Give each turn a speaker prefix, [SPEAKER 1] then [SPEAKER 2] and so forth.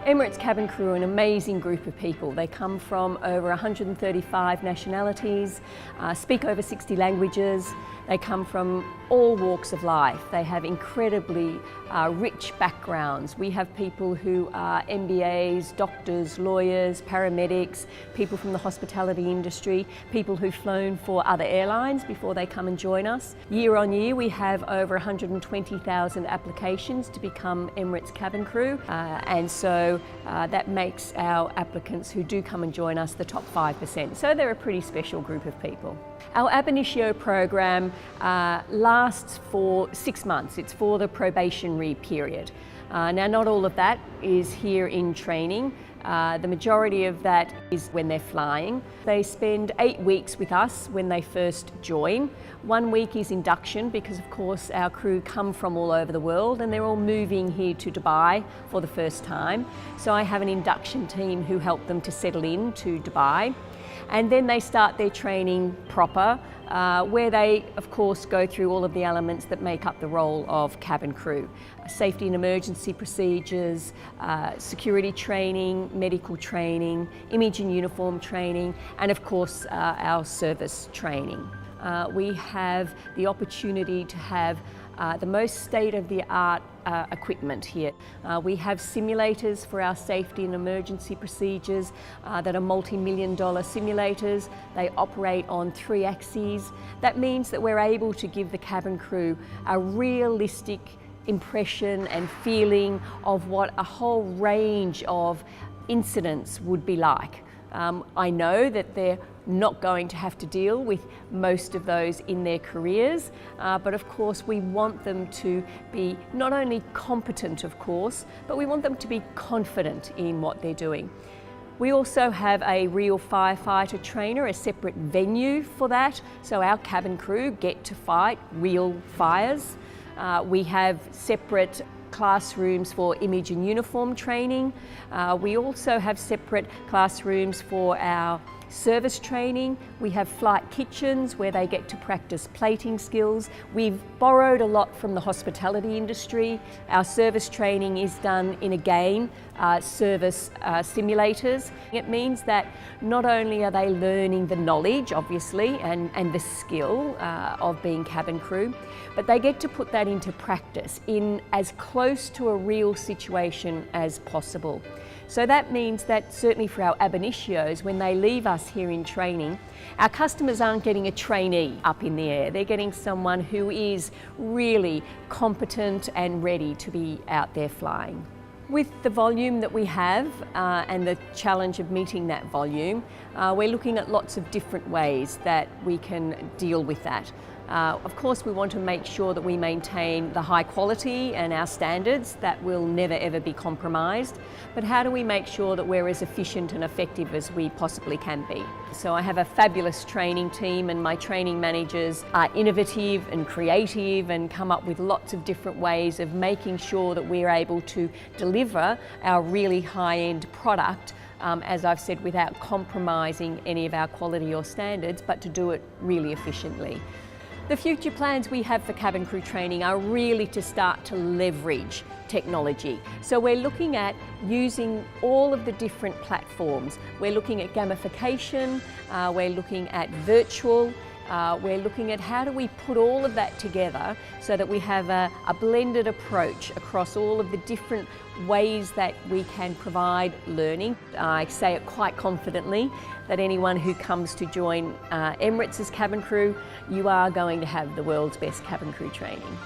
[SPEAKER 1] Emirates cabin crew are an amazing group of people. They come from over 135 nationalities, speak over 60 languages. They come from all walks of life. They have incredibly rich backgrounds. We have people who are MBAs, doctors, lawyers, paramedics, people from the hospitality industry, people who've flown for other airlines before they come and join us. Year on year, we have over 120,000 applications to become Emirates cabin crew, and so that makes our applicants who do come and join us the top 5%. So they're a pretty special group of people. Our ab initio program lasts for 6 months. It's for the probationary period. Now, not all of that is here in training. The majority of that is when they're flying. They spend 8 weeks with us when they first join. 1 week is induction because, of course, our crew come from all over the world and they're all moving here to Dubai for the first time. So I have an induction team who help them to settle in to Dubai. And then they start their training proper, where they, of course, go through all of the elements that make up the role of cabin crew. Safety and emergency procedures, security training, medical training, image and uniform training, and of course our service training. We have the opportunity to have the most state-of-the-art equipment here. We have simulators for our safety and emergency procedures that are multi-million-dollar simulators. They operate on 3 axes. That means that we're able to give the cabin crew a realistic impression and feeling of what a whole range of incidents would be like. I know that they're not going to have to deal with most of those in their careers, but of course we want them to be not only competent, of course, but we want them to be confident in what they're doing. We also have a real firefighter trainer, a separate venue for that, so our cabin crew get to fight real fires. We have separate classrooms for image and uniform training. We also have separate classrooms for our service training. We have flight kitchens where they get to practice plating skills. We've borrowed a lot from the hospitality industry. Our service training is done in, again, service simulators. It means that not only are they learning the knowledge, obviously, and the skill of being cabin crew, but they get to put that into practice in as close to a real situation as possible. So that means that certainly for our ab initios, when they leave us here in training, our customers aren't getting a trainee up in the air. They're getting someone who is really competent and ready to be out there flying. With the volume that we have and the challenge of meeting that volume, we're looking at lots of different ways that we can deal with that. Of course, we want to make sure that we maintain the high quality and our standards. That will never ever be compromised. But how do we make sure that we're as efficient and effective as we possibly can be? So I have a fabulous training team, and my training managers are innovative and creative and come up with lots of different ways of making sure that we're able to deliver our really high-end product, as I've said, without compromising any of our quality or standards, but to do it really efficiently. The future plans we have for cabin crew training are really to start to leverage technology. So we're looking at using all of the different platforms. We're looking at gamification, we're looking at virtual, we're looking at how do we put all of that together so that we have a blended approach across all of the different ways that we can provide learning. I say it quite confidently that anyone who comes to join Emirates' cabin crew, you are going to have the world's best cabin crew training.